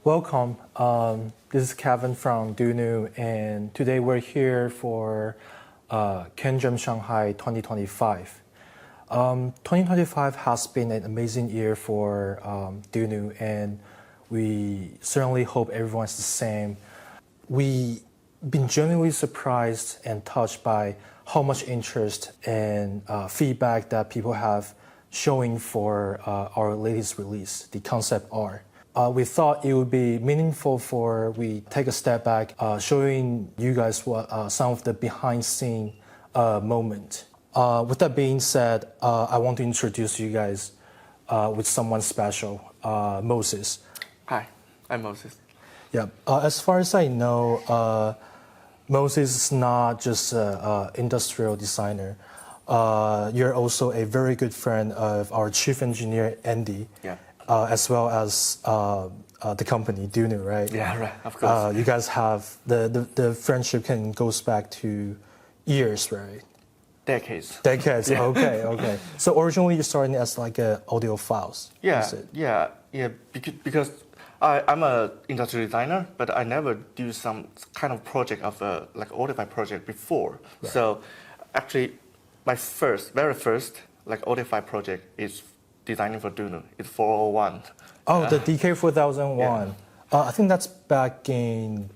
Welcome. This is Kevin from DUNU, and today we're here for CanJam Shanghai 2025. 2025 has been an amazing year for DUNU, and we certainly hope everyone's the same. We've been genuinely surprised and touched by how much interest and feedback that people have showing for our latest release, the Concept R. We thought it would be meaningful for we take a step back, showing you guys what some of the behind-scene moment. With that being said, I want to introduce you guys with someone special, Moses. Hi, I'm Moses. Yeah, as far as I know, Moses is not just an industrial designer. You're also a very good friend of our chief engineer, Andy. Yeah. As well as the company, DUNU, right? Yeah, right, of course. You guys have, the friendship goes back to years, right? Decades. Decades, yeah. Okay. So originally you started as like audiophiles. Yeah, because I'm an industrial designer, but I never do some kind of project of like Audiophile project before. Right. So actually, my very first like Audiophile project is designing for DUNU. It's 401. Oh, the DK4001. Yeah. I think that's back in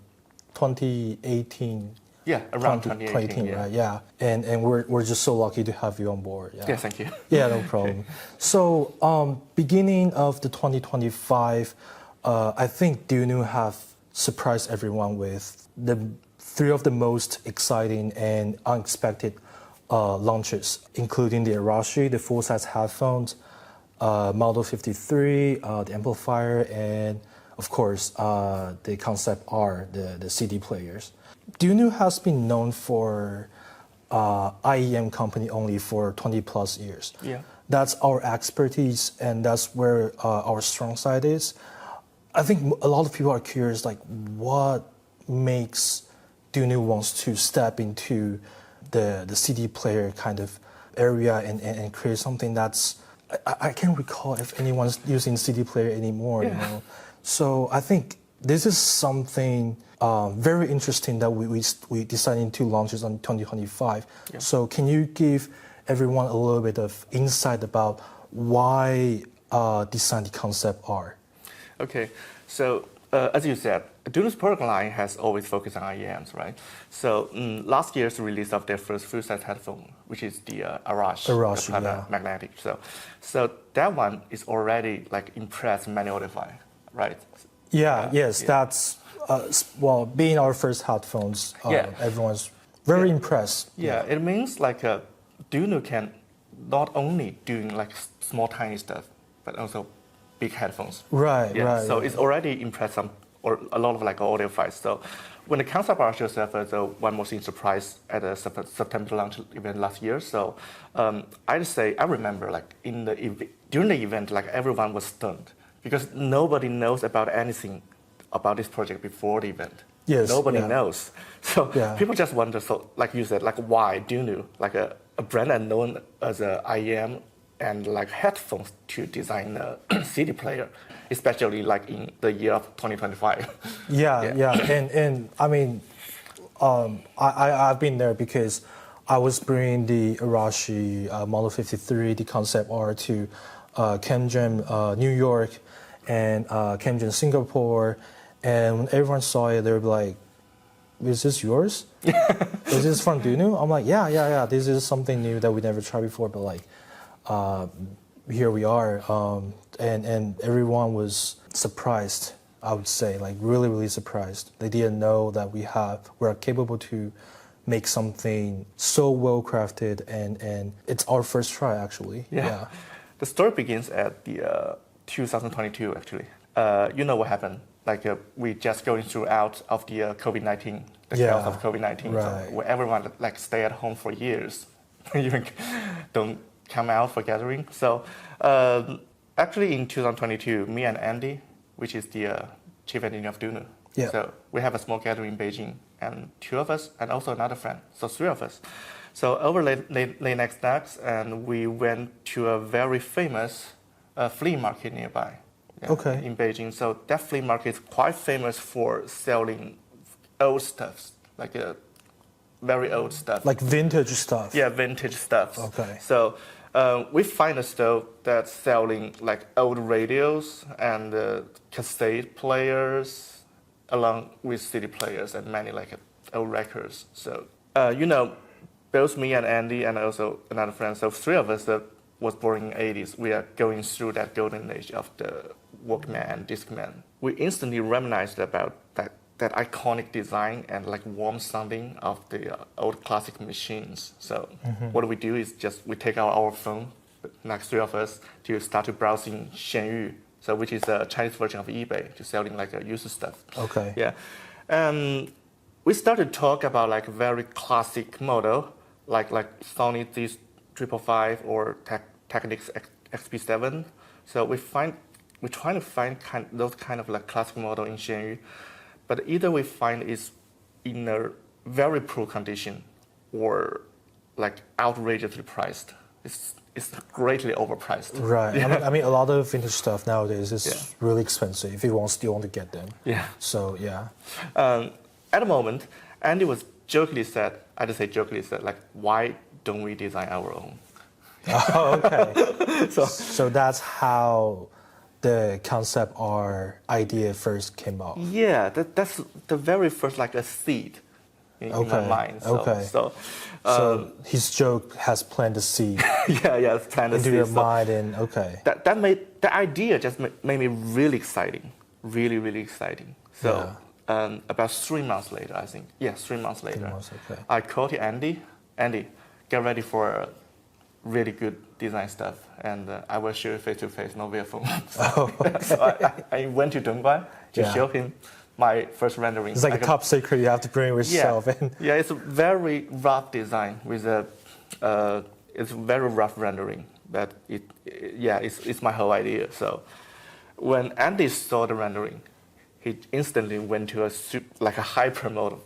2018. Yeah, around 2018, right? Yeah, and we're just so lucky to have you on board. Yeah, thank you. Yeah, no problem. So, beginning of the 2025, I think DUNU have surprised everyone with the three of the most exciting and unexpected launches, including the Arashi, the full-size headphones, Model 53, the amplifier, and of course the Concept R, the CD players. DUNU has been known for IEM company only for 20 plus years. Yeah. That's our expertise, and that's where our strong side is. I think a lot of people are curious, like what makes DUNU wants to step into the CD player kind of area and create something that's, I can't recall if anyone's using CD player anymore, you know. So I think this is something very interesting that we decided to launch this on 2025. Yeah. So can you give everyone a little bit of insight about why design the Concept R? Okay, so as you said, DUNU's product line has always focused on IEMs, right? So last year's release of their first full-size headphone, which is the Arashi, the magnetic. So that one is already like impressed many audiophile, right? Yes, that's well, being our first headphones, everyone's very impressed. Yeah, it means like DUNU can not only doing like small tiny stuff, but also big headphones. Right. So it's already impressed some or a lot of like audiophiles. So when the Concept R shows up as one more thing surprise at the September launch event last year. So I'd say I remember like during the event, like everyone was stunned because nobody knows about anything about this project before the event. Yes. Nobody knows. So people just wonder. So like you said, like why DUNU, like a brand unknown as a IEM and like headphones to design a CD player, especially like in the year of 2025. Yeah. And I mean, I've been there because I was bringing the Arashi Model 53, the Concept R to CanJam New York and CanJam Singapore, and when everyone saw it, they were like, "Is this yours? Is this from DUNU?" I'm like, "Yeah. This is something new that we never tried before, but like." Here we are, and everyone was surprised. I would say, like really surprised. They didn't know that we're capable to make something so well crafted, and it's our first try actually. Yeah. The story begins at the 2022 actually. You know what happened? Like we just going through out of the COVID-19, the chaos of COVID-19, right. So where everyone like stay at home for years, even don't come out for gathering. So actually in 2022, me and Andy, which is the chief engineer of DUNU, so we have a small gathering in Beijing, and two of us, and also another friend, so three of us. So over late next, and we went to a very famous flea market nearby. in Beijing. So that flea market is quite famous for selling old stuff, like very old stuff. Like vintage stuff. Yeah, vintage stuff. Okay. So we find a store that's selling like old radios and cassette players, along with CD players and many like old records. So both me and Andy and also another friend, so three of us that was born in the 80s, we are going through that golden age of the Walkman and Discman. We instantly reminisced about that iconic design and like warm sounding of the old classic machines. So what we do is just we take out our phone, like three of us, to start to browsing Xianyu, so which is a Chinese version of eBay, to selling like used stuff. Okay. Yeah, and we started to talk about like very classic model, like Sony Z555 or Technics XP7. So we're trying to find those kind of like classic model in Xianyu. But either we find it's in a very poor condition or like outrageously priced. It's greatly overpriced. Right. Yeah. I mean, a lot of vintage stuff nowadays is really expensive if you still want to get them. Yeah. So, yeah. At the moment, Andy was jokingly said, like, why don't we design our own? Oh, okay. So that's how the Concept R idea first came out. Yeah, that's the very first like a seed in my mind. So his joke has planted the seed. It's planted into your mind, and okay. That made the idea just made me really exciting, really exciting. So about 3 months later, I think. Yeah, 3 months later. 3 months, okay. I called Andy. Andy, get ready for really good design stuff, and I will show you face to face, not via phone. So I went to Dongguan to show him my first rendering. It's like a top secret you have to bring yourself. Yeah, it's a very rough design with it's very rough rendering, but it's my whole idea. So when Andy saw the rendering, he instantly went to a hyper mode.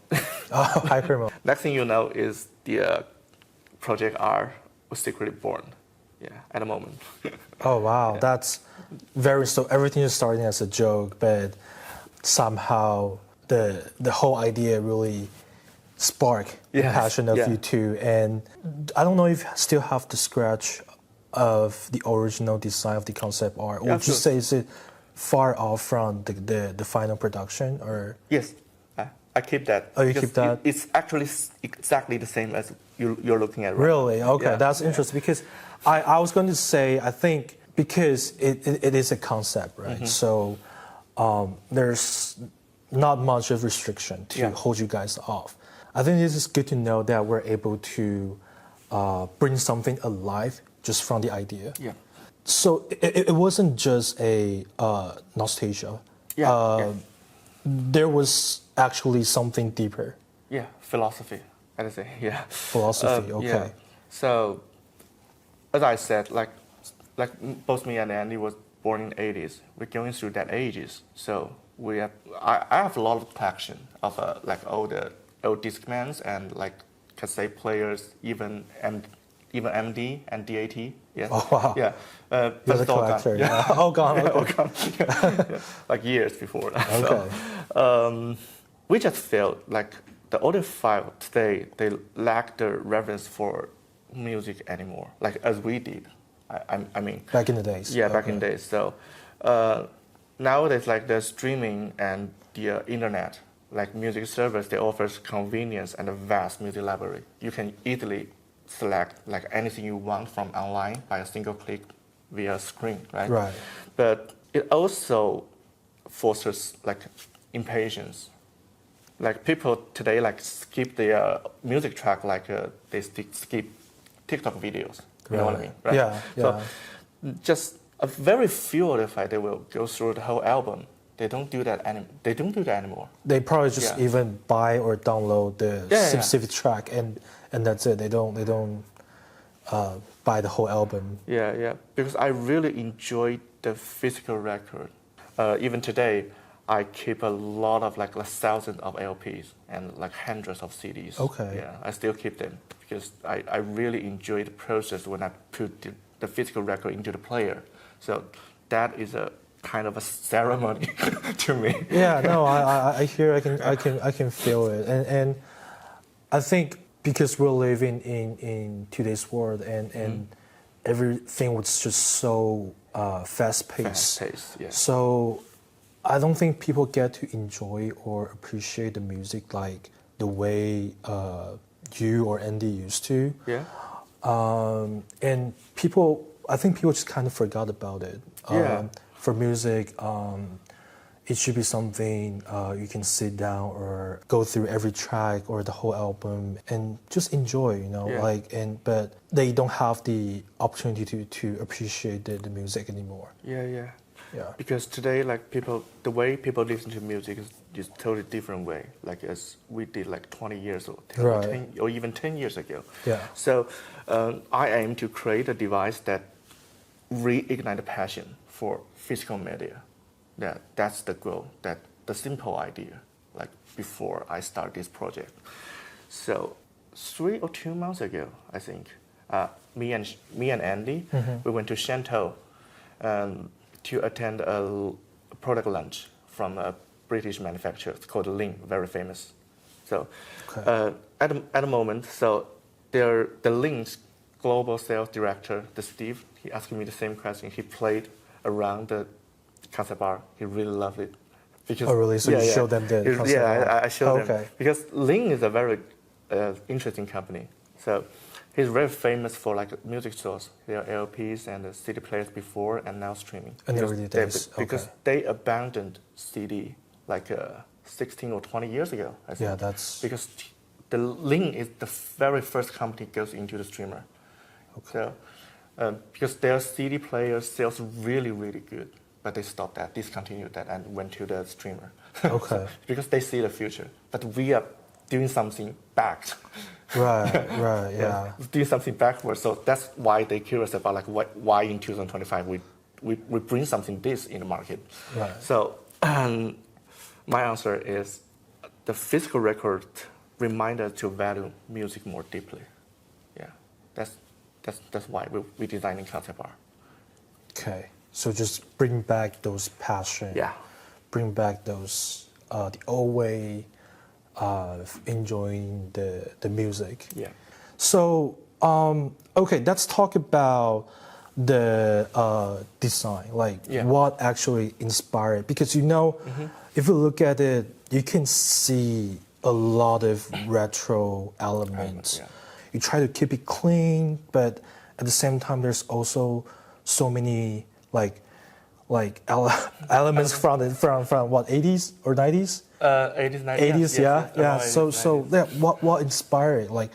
Oh, hyper mode. Next thing you know is the Project R was secretly born. Yeah, at the moment. Oh wow, that's so everything is starting as a joke, but somehow the whole idea really sparked the passion of you two. And I don't know if you still have the scratch of the original design of the Concept R, or would you say is it far off from the final production, or? Yes, I keep that. Oh, you keep that? It's actually exactly the same as you're looking at. Right? Really? Okay, that's interesting, because I was going to say, I think because it is a concept, right? So there's not much of restriction to hold you guys off. I think this is good to know that we're able to bring something alive just from the idea. Yeah. So it wasn't just a nostalgia. There was actually something deeper. Yeah, philosophy, I'd say. Yeah. Philosophy. Okay. Yeah. So, as I said, like both me and Andy was born in the 80s. We're going through that ages. So I have a lot of collection of like old Discmans and like cassette players, even MD and DAT. Yeah. Oh wow. Yeah. You're the collector. Yeah. Oh gone. Okay. All gone. Yeah. Like years before that. Okay. So, we just felt like the audiophile today, they lack the reverence for music anymore, like as we did. I mean. Back in the days. Yeah, back in the days. So nowadays, like the streaming and the internet, like music service, they offers convenience and a vast music library. You can easily select like anything you want from online by a single click via screen, right? Right. But it also fosters like impatience. Like people today like skip the music track like they skip TikTok videos. You know what I mean, right? Yeah. So just a very few audiophile, they will go through the whole album. They don't do that anymore. They probably just even buy or download the specific track and that's it. They don't buy the whole album. Yeah. Because I really enjoy the physical record. Even today, I keep a lot of like thousands of LPs and like hundreds of CDs. Okay. Yeah, I still keep them because I really enjoy the process when I put the physical record into the player. So that is a kind of a ceremony to me. Yeah, no, I hear, I can feel it, and I think because we're living in today's world, and everything was just so fast-paced. Yeah. So I don't think people get to enjoy or appreciate the music like the way you or Andy used to. Yeah. And I think people just kind of forgot about it. Yeah. For music, it should be something you can sit down or go through every track or the whole album and just enjoy, Yeah. but they don't have the opportunity to appreciate the music anymore. Yeah. Yeah. Because today, like the way people listen to music is totally different way, like as we did like 20 years or 10, Right. 10 or even 10 years ago. Yeah. So I aim to create a device that reignite the passion for physical media. That's the goal. That the simple idea. Like before I start this project. So 3 or 2 months ago, I think, me and Andy, we went to Shantou to attend a product launch from a British manufacturer. It's called Ling, very famous. So Okay. at the moment, so the Ling's global sales director, the Steve, he asked me the same question. He played around the concept art. He really loved it. Because, Oh, really? So you showed them the concept art? Yeah, I showed them. Okay. Because Ling is a very interesting company. So he's very famous for like music stores. There are LPs and CD players before and now streaming. In the early days. Because Okay. they abandoned CD like 16 or 20 years ago, I think. Yeah, that's... Because the Ling is the very first company goes into the streamer. Okay. So because their CD player sales really, really good. But they stopped that, discontinued that, and went to the streamer. Okay. Because they see the future. But we are doing something back. Right, yeah. Doing something backwards. So that's why they're curious about like why in 2025 we bring something this in the market. Right. So my answer is the physical record reminds us to value music more deeply. Yeah, that's why we're designing concept art. Okay. So just bring back those passion. Yeah. Bring back those the old way of enjoying the music. Yeah. So okay, let's talk about the design, like Yeah. what actually inspired. Because if you look at it, you can see a lot of retro elements. Yeah. You try to keep it clean, but at the same time, there's also so many elements from what 80s or 90s? 80s, 90s. 80s, yeah. So 80s, yeah, what inspired? Like,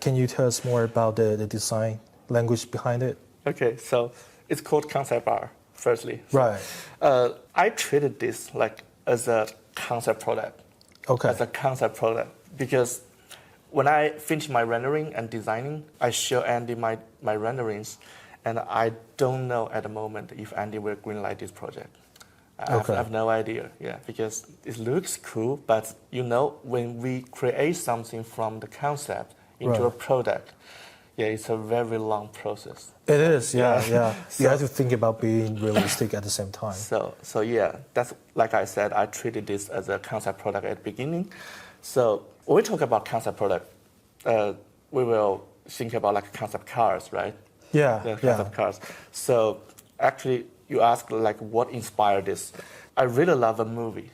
can you tell us more about the design language behind it? Okay, so it's called concept art. Firstly, Right. I treated this like as a concept product. Okay. As a concept product because when I finish my rendering and designing, I show Andy my renderings, and I don't know at the moment if Andy will greenlight this project. I have no idea, because it looks cool, but when we create something from the concept into a product, it's a very long process. It is, yeah. So- You have to think about being realistic at the same time. So yeah, that's like I said, I treated this as a concept product at the beginning. So when we talk about concept product, we will think about like concept cars, right? Yeah, The concept cars. So actually, you ask like what inspired this. I really love a movie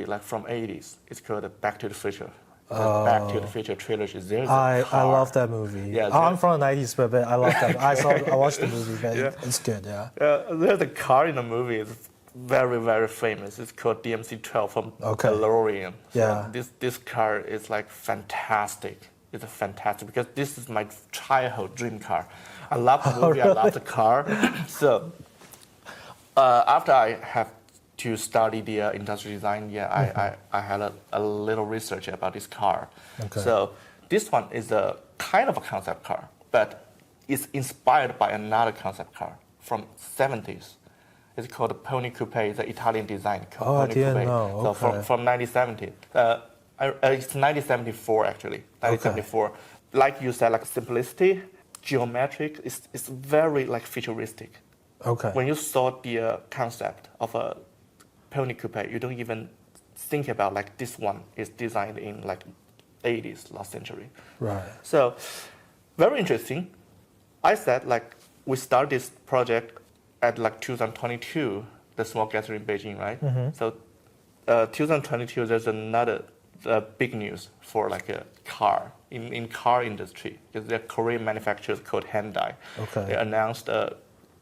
like from 80s. It's called Back to the Future. Back to the Future trilogy. There's I car. love that movie. Yeah, I'm from the 90s, but I love that. I watched the movie, but it's good, yeah. There's a car in the movie. It's very, very famous. It's called DMC-12 from DeLorean. So Yeah. This car is like fantastic. It's fantastic because this is my childhood dream car. I love the movie. I love the car. So after I have to study the industrial design, I had a little research about this car. Okay. So this one is a kind of a concept car, but it's inspired by another concept car from 70s. It's called the Pony Coupe. It's an Italian design. Oh, I Pony didn't Coupe. know. So Okay. from 1970. It's 1974 actually. 1974. Like you said, like simplicity, geometric. It's very like futuristic. Okay. When you saw the concept of a pony coupe, you don't even think about like this one is designed in like 80s last century. Right. So very interesting. I said like we start this project at like 2022, the small gathering in Beijing, right? So 2022, there's another big news for like a car in car industry. The Korean manufacturer called Hyundai. Okay. They announced a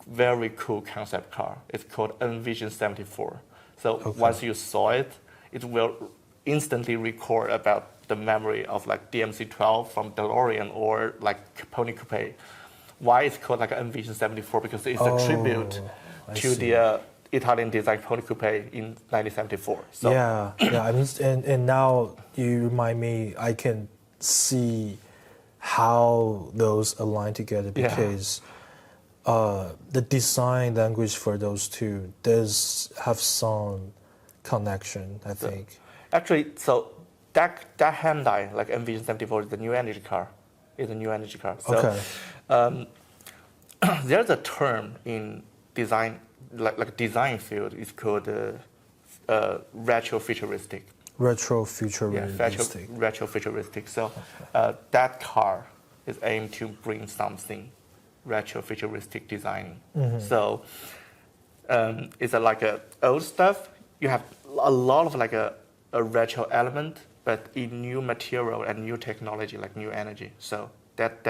very cool concept car. It's called Envision 74. So once you saw it, it will instantly record about the memory of like DMC-12 from DeLorean or like Pony Coupe. Why it's called like Envision 74? Because it's a tribute to the Italian design Pony Coupe in 1974. So yeah. I mean, and now you remind me, I can see how those align together because the design language for those two does have some connection, I think. Actually, so that Hyundai, like Envision 74, is the new energy car. It's a new energy car. So there's a term in design, like design field, it's called retro-futuristic. Retro-futuristic. Yeah, retro-futuristic. So that car is aimed to bring something retro-futuristic design. So it's like a old stuff. You have a lot of like a retro element, but in new material and new technology, like new energy. So that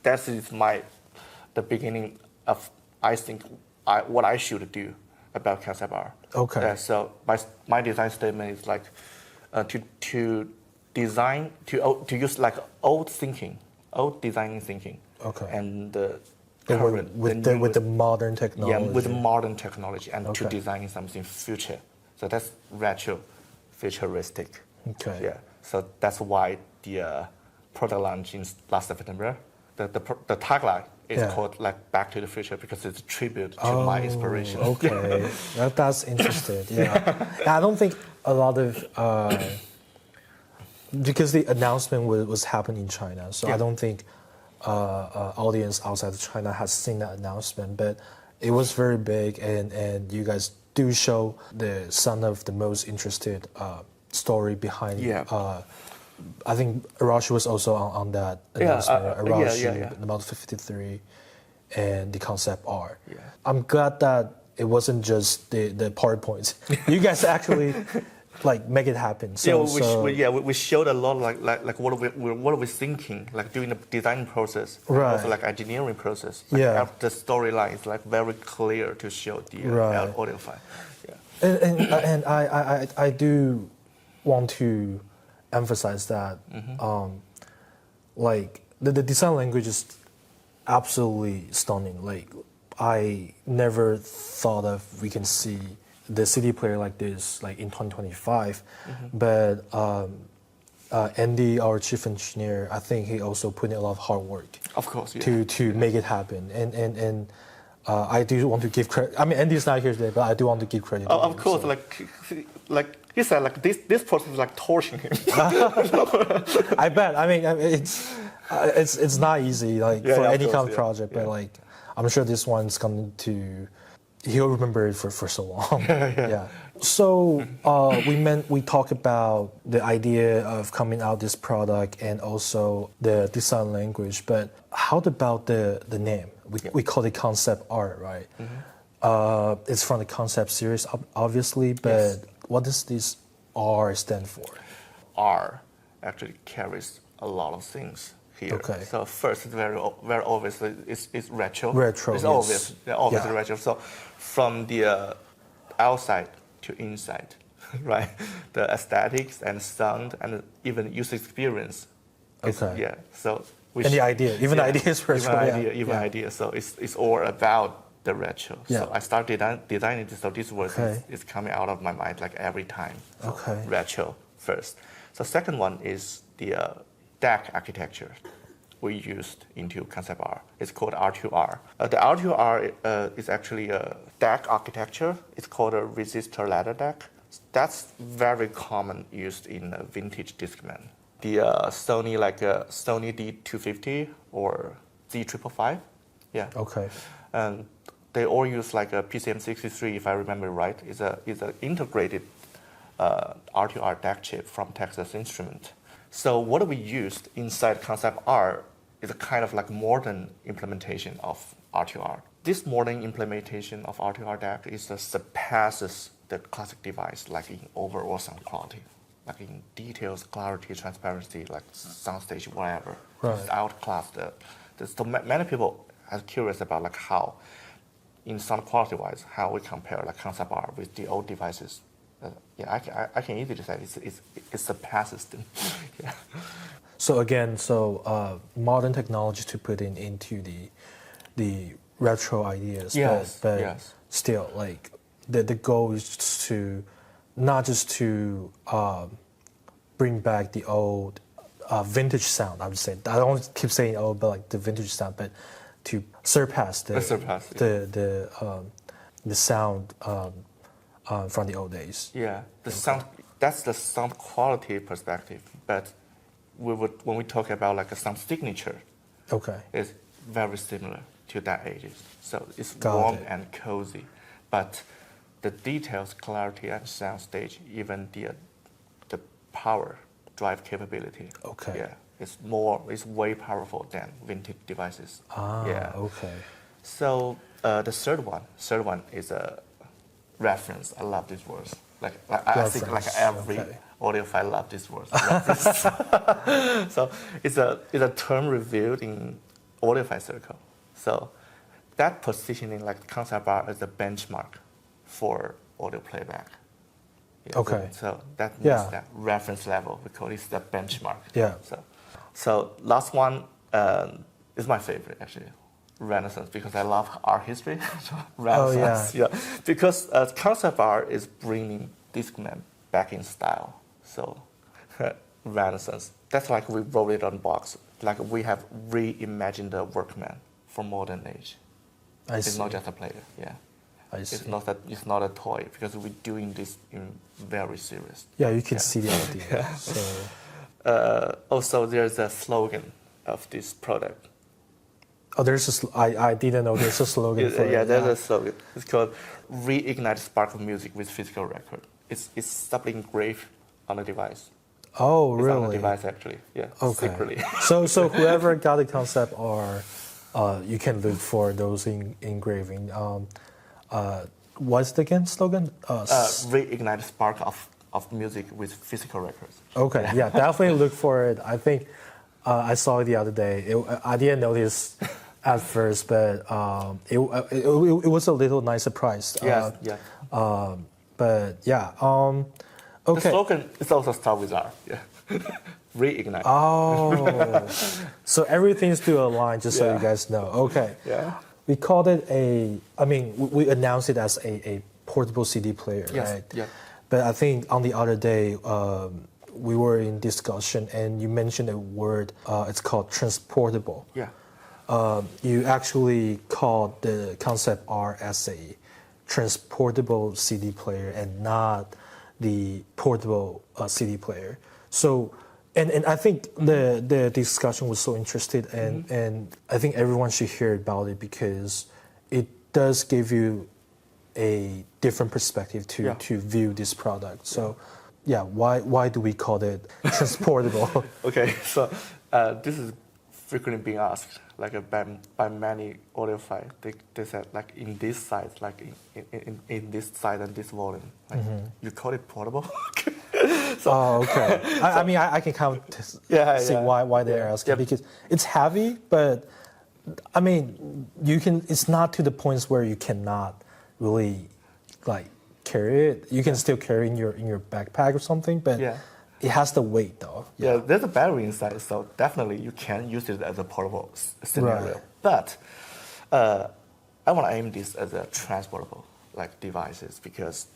is the beginning of, I think, what I should do about concept R. Okay. So my design statement is like to design to use like old designing thinking. Okay. And with the modern technology. Yeah, with modern technology and to design something future. So that's retro-futuristic. Okay. Yeah. So that's why the product launch in last September, the tagline is called like Back to the Future because it's a tribute to my inspiration. Okay. That's interesting. Yeah. I don't think a lot of because the announcement was happening in China, so I don't think audience outside of China has seen that announcement, but it was very big, and you guys do show some of the most interested story behind. Yeah. I think Arashi was also on that announcement. Arashi, the Model 53, and the Concept R. Yeah. I'm glad that it wasn't just the PowerPoint. You guys actually like make it happen. So, we showed a lot like what are we thinking, like during the design process, right. Also like engineering process. Like the storyline is like very clear to show the audiophile. Yeah. And I do want to emphasize that like the design language is absolutely stunning. Like I never thought of we can see the CD player like this like in 2025, but Andy, our chief engineer, I think he also put in a lot of hard work. Of course, to make it happen, and I do want to give credit. I mean, Andy's not here today, but I do want to give credit. Oh, of course, so. like he said, like this process is like torturing him. I bet. I mean, it's not easy like for any kind of project, but like I'm sure this one's going to. He'll remember it for so long. Yeah. So we talked about the idea of coming out this product and also the design language. But how about the name? We call it Concept R, right? It's from the Concept series, obviously. But what does this R stand for? R actually carries a lot of things here. Okay. So first, it's very obvious. It's retro. Retro. It's obvious. Obviously retro. So from the outside to inside, right? The aesthetics and sound and even user experience. Yeah. So the idea, even the idea is retro. Idea. So it's all about the retro. So I started designing this. So this word is coming out of my mind like every time. So retro first. So second one is the DAC architecture we used into Concept R. It's called R2R. The R2R is actually a DAC architecture. It's called a resistor ladder DAC. That's very common used in vintage Discman. The Sony Sony D250 or Z555. Yeah. Okay. And they all use like a PCM63, if I remember right. It's an integrated R2R DAC chip from Texas Instrument. So what we used inside Concept R is a kind of like modern implementation of R2R. This modern implementation of R2R DAC surpasses the classic device, like in overall sound quality, like in details, clarity, transparency, like soundstage, whatever. Right. It's outclassed. So many people are curious about like how, in sound quality wise, how we compare like Concept R with the old devices. I can easily say it surpasses them. Yeah. So again, modern technology to put into the retro ideas, Yes, but yes. still, like the goal is to not just to bring back the old vintage sound. I would say I don't keep saying old, but like the vintage sound, but to surpass the sound from the old days. Yeah, the sound. That's the sound quality perspective. But when we talk about like a sound signature, Okay. it's very similar to that ages. So it's Got warm it. and cozy, but the details, clarity, and sound stage, even the power drive capability. Okay. Yeah, it's way powerful than vintage devices. Ah. Yeah. Okay. So the third one is a reference. I love this word. I think like Reference, every okay. audiophile love this word. Reference. So it's a term revealed in audiophile circle. So that positioning like Concept R as a benchmark for audio playback. Yeah, Okay. So that means Yeah. that reference level, we call it the benchmark. Yeah. So last one is my favorite actually, Renaissance, because I love art history. So Renaissance, yeah. Because Concept R is bringing Discman back in style. So Renaissance, that's like we wrote it on box. Like we have reimagined the Workman for modern age. It's not just a player, yeah. I see. It's not a toy because we're doing this in very serious. Yeah, you can see the idea. So. Also, there's a slogan of this product. Oh, I didn't know there's a slogan for it. Yeah, there's a slogan. It's called "Reignite Spark of Music with Physical Record." It's subtly engraved on the device. Oh, It's really? on the device actually. Yeah, Okay. secretly. So whoever got the Concept R, you can look for those engraving. What's the again slogan? Reignite Spark of Music with Physical Records. Okay, yeah, definitely look for it. I think I saw it the other day. I didn't notice at first, but it was a little nice surprise. Yes, yeah. But yeah, The okay. slogan is also start with R. Yeah. Reignite. Oh, so everything's still aligned, just so Yeah. you guys know. Okay. Yeah. We called it we announced it as a portable CD player, Yes, right? yeah. But I think on the other day, we were in discussion and you mentioned a word, it's called transportable. Yeah. You actually called the Concept R as a transportable CD player and not the portable CD player. So, and I think the discussion was so interested and I think everyone should hear about it because it does give you a different perspective to view this product. So, yeah, why do we call it transportable? Okay, so this is frequently being asked, like by many audiophile. They said like in this size, like in this size and this volume, like you call it portable? Oh, okay. I mean, I can kind of see why they're asking because it's heavy, but I mean, it's not to the points where you cannot really like carry it. You can still carry in your backpack or something, but it has the weight though. Yeah, there's a battery inside, so definitely you can use it as a portable scenario. Right. But I want to aim this as a transportable like devices because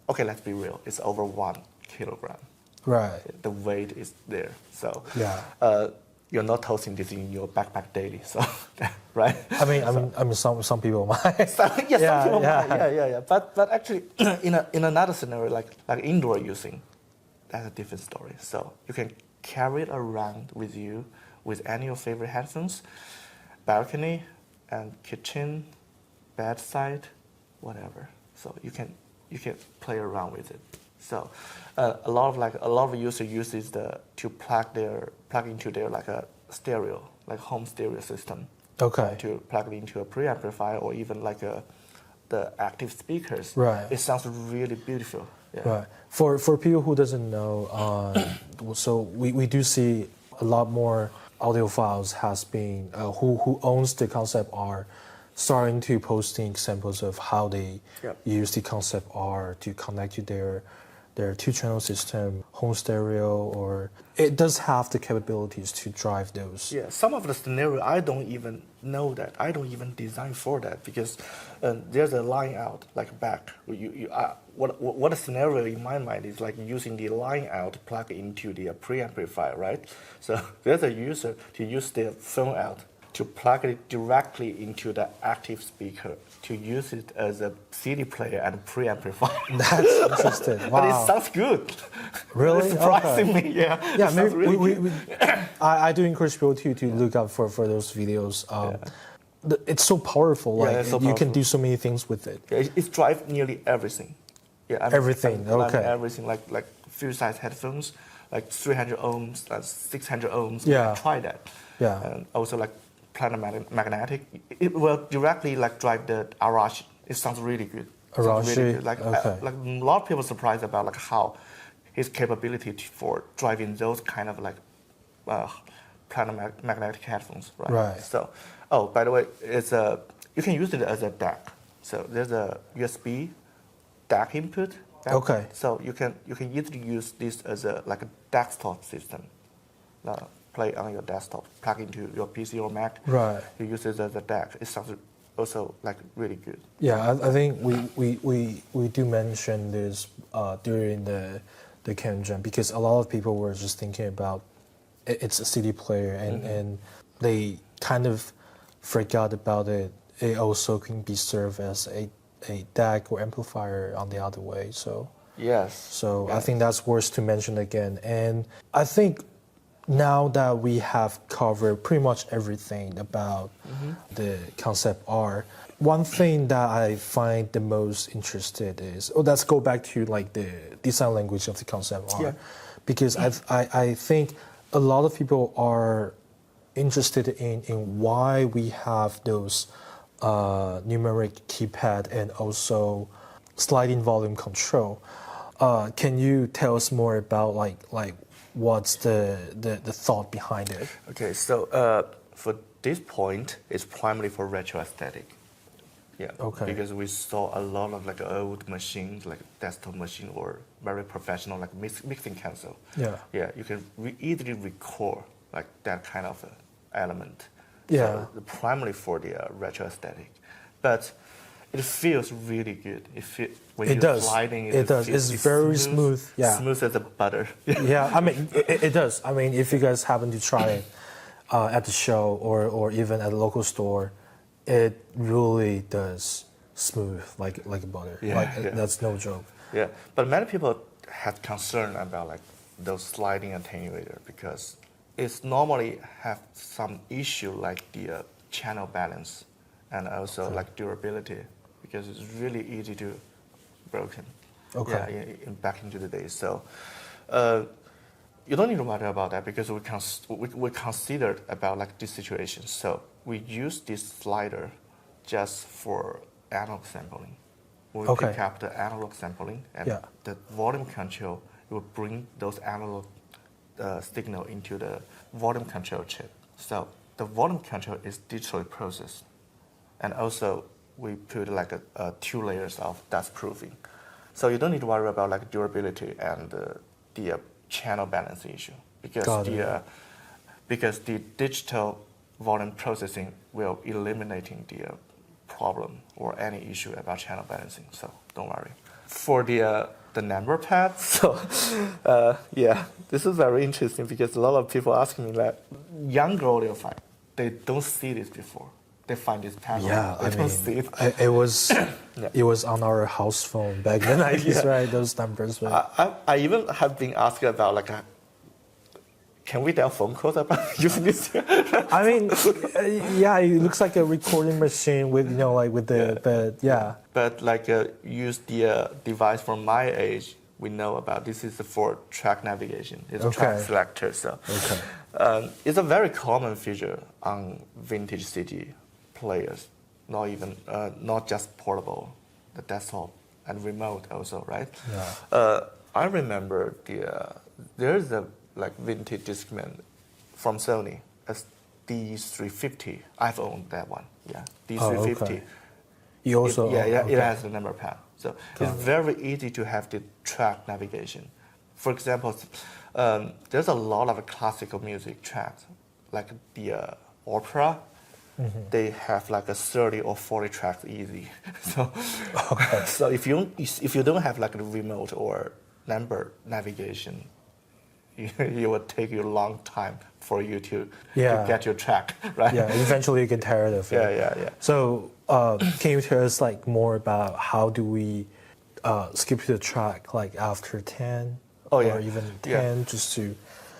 okay, let's be real, it's over 1 kilogram. Right. The weight is there, so you're not tossing this in your backpack daily, so right? I mean, some people might. Some people might. But actually, in another scenario, like indoor using, that's a different story. So you can carry it around with you with any of your favorite headphones, balcony, and kitchen, bad side, whatever. So you can play around with it. So a lot of users uses to plug into their like a stereo, like home stereo system. Okay. To plug it into a preamplifier or even like the active speakers. Right. It sounds really beautiful. Yeah. Right. For people who doesn't know, so we do see a lot more audiophiles has been who owns the Concept R, starting to posting examples of how they use the Concept R to connect to their two-channel system, home stereo, or it does have the capabilities to drive those. Yeah, some of the scenario I don't even know that. I don't even design for that because there's a line out like back. What a scenario in my mind is like using the line out plug into the preamplifier, right? So there's a user to use their phone out to plug it directly into the active speaker to use it as a CD player and preamplifier. That's interesting. Wow. But it sounds good. Really? It's surprising me. Yeah. Yeah, maybe really I do encourage people to look up for those videos. It's so powerful. Like it's so you can powerful. do so many things with it. Yeah, it drives nearly everything. Yeah, Everything, okay. Everything like full size headphones, like 300 ohms, 600 ohms. Yeah. Try that. Yeah. And also like planar magnetic. It will directly like drive the Arashi. It sounds really good. Arashi, really good. Like okay. like a lot of people surprised about like how his capability for driving those kind of like planar magnetic headphones. Right. Right. So, by the way, you can use it as a DAC. So there's a USB DAC input. Okay. So you can easily use this as a like a desktop system. Play on your desktop, plug into your PC or Mac. Right. You use it as a DAC. It sounds also like really good. Yeah, I think we do mention this during the Cam Jam because a lot of people were just thinking about it's a CD player and they kind of forgot about it. It also can be served as a DAC or amplifier on the other way. So yes. So I think that's worth to mention again. And I think now that we have covered pretty much everything about the Concept R, one thing that I find the most interested is, let's go back to like the design language of the Concept R, because I think a lot of people are interested in why we have those numeric keypad and also sliding volume control. Can you tell us more about like what's the thought behind it? Okay, so for this point, it's primarily for retro aesthetic. Yeah. Okay. Because we saw a lot of like old machines, like desktop machine or very professional like mixing console. Yeah. Yeah, you can easily record like that kind of element. Yeah. So primarily for the retro aesthetic, but it feels really good. When you're sliding it. It does. It's very smooth. Yeah. Smooth as a butter. Yeah. I mean, it does. I mean, if you guys happen to try it at the show or even at a local store, it really does smooth like butter. Yeah, That's no joke. Yeah, but many people have concern about like those sliding attenuator because it's normally have some issue like the channel balance and also like durability because it's really easy to broken. Okay. Yeah, back into the days. So you don't need to worry about that because we considered about like this situation. So we use this slider just for analog sampling. We pick up the analog sampling and the volume control will bring those analog signal into the volume control chip. So the volume control is digitally processed. And also we put like two layers of dust proofing. So you don't need to worry about like durability and the channel balance issue because the digital volume processing will eliminating the problem or any issue about channel balancing. So don't worry. For the number pad, so this is very interesting because a lot of people ask me that younger audiophile, they don't see this before. They find this pattern. Yeah, they don't see it. It was it was on our house phone back then. I guess right those numbers. I even have been asked about like, can we dial phone calls about using this? I mean, yeah, it looks like a recording machine with, like with the, But like use the device from my age, we know about this is for track navigation. It's a track selector. So it's a very common feature on vintage CD players, not just portable, the desktop and remote also, right? Yeah. I remember there's a like vintage Discman from Sony, as D350. I've owned that one. Yeah, D350. Okay. You also it has the number pad, so it's very easy to have the track navigation. For example, there's a lot of classical music tracks, like the opera. They have like a 30 or 40 tracks easy. So, so if you don't have like a remote or number navigation, it will take you a long time for you to get your track, right? Yeah, eventually you get tired of it. Yeah. So can you tell us like more about how do we skip to the track like after 10 or even 10 just to...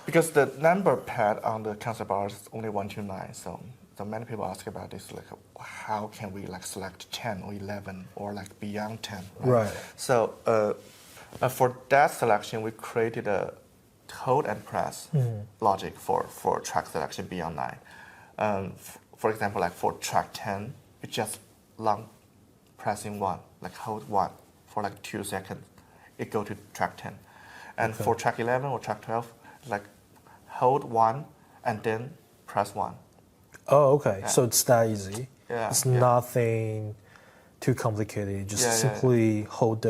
Because the number pad on the concept art is only 1 to 9, so many people ask about this, like how can we like select 10 or 11 or like beyond 10, right? So for that selection, we created a hold and press logic for track selection beyond 9. For example, like for track 10, you just long pressing 1, like hold 1 for like 2 seconds, it go to track 10. And for track 11 or track 12, like hold 1 and then press 1. Oh, okay. So it's that easy. It's nothing too complicated. You just simply hold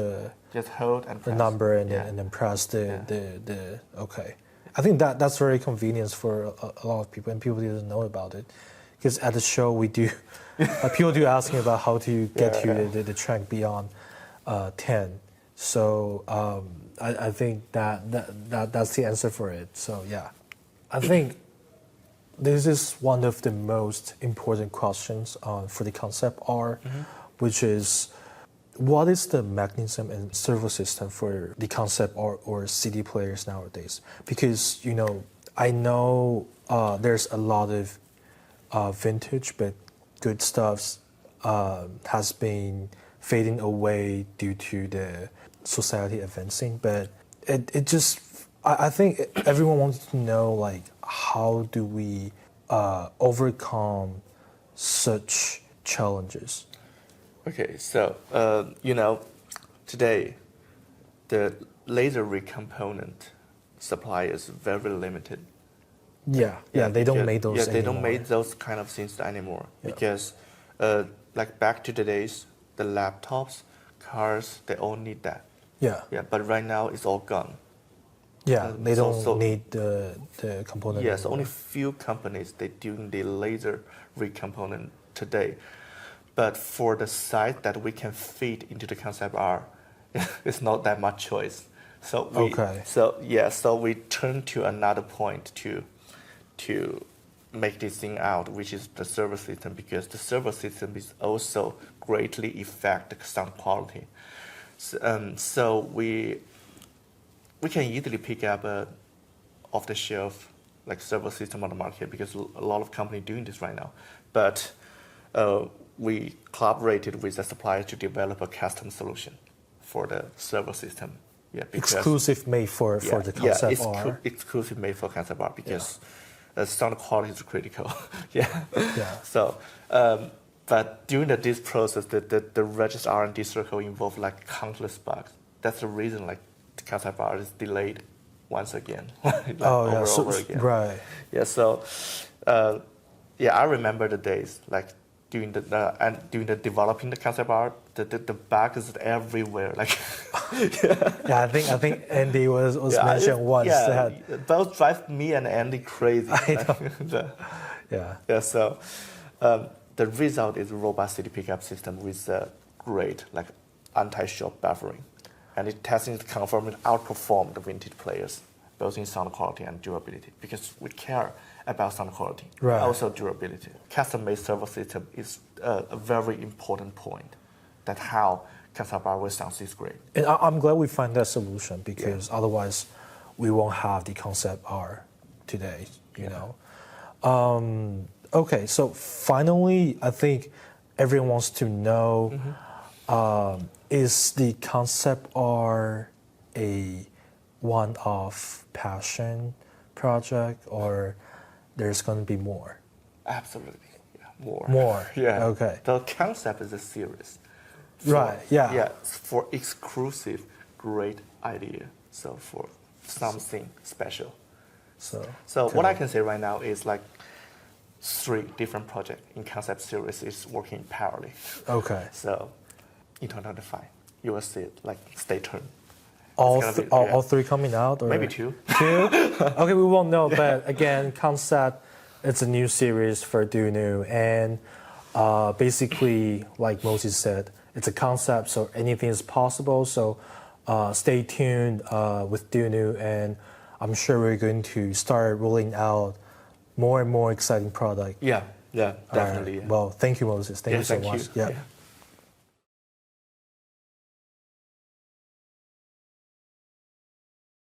just hold and press the number and then press the okay. I think that's very convenient for a lot of people, and people didn't know about it. Because at the show we do, people do asking about how to get to the track beyond 10. So I think that's the answer for it. So yeah, I think this is one of the most important questions for the Concept R, which is what is the mechanism and servo system for the Concept R or CD players nowadays? Because I know there's a lot of vintage but good stuff has been fading away due to the society advancing. But it just I think everyone wants to know like how do we overcome such challenges? Okay, so today the laser rig component supply is very limited. They don't make those. They don't make those kind of things anymore because, like back to the days, the laptops, cars, they all need that. But right now it's all gone. They don't need the component. Yes, only few companies they doing the laser rig component today. But for the size that we can fit into the Concept R, it's not that much choice. So we turn to another point to make this thing out, which is the servo system, because the servo system is also greatly affect the sound quality. So we can easily pick up a off-the-shelf like servo system on the market because a lot of companies doing this right now. But we collaborated with the supplier to develop a custom solution for the servo system. Exclusive made for the Concept R. Exclusive made for Concept R because sound quality is critical. So, but during this process, the register R&D circle involved like countless bugs. That's the reason like the Concept R is delayed once again. Over again. Right. So, I remember the days like during the developing the Concept R, the bugs is everywhere. Like, I think Andy was mentioned once. Those drive me and Andy crazy. I know. So the result is a robust CD pickup system with great like anti-shock buffering, and it testing is confirming outperformed the vintage players both in sound quality and durability because we care about sound quality, also durability. Custom-made servo system is a very important point. That how Concept R will sound is great. And I'm glad we find that solution because otherwise we won't have the Concept R today, you know. Okay, so finally, I think everyone wants to know, is the Concept R a one-off passion project, or there's going to be more? Absolutely, yeah, more. More, Yeah. okay. The concept is a series. Right, yeah. Yeah, for exclusive, great idea. So for something special. So what I can say right now is like 3 different projects in concept series is working parallelly. Okay. So in 2025, you will see it. Like, stay tuned. All, It's gonna be- all 3 coming out? Or? Maybe 2. 2? Okay, we won't know. But again, Concept, it's a new series for DUNU. And basically, like Moses said, it's a concept, so anything is possible. So stay tuned with DUNU. And I'm sure we're going to start rolling out more and more exciting product. Yeah, definitely. Yeah. Well, thank you, Moses. Thank you so thank much. you. Yeah.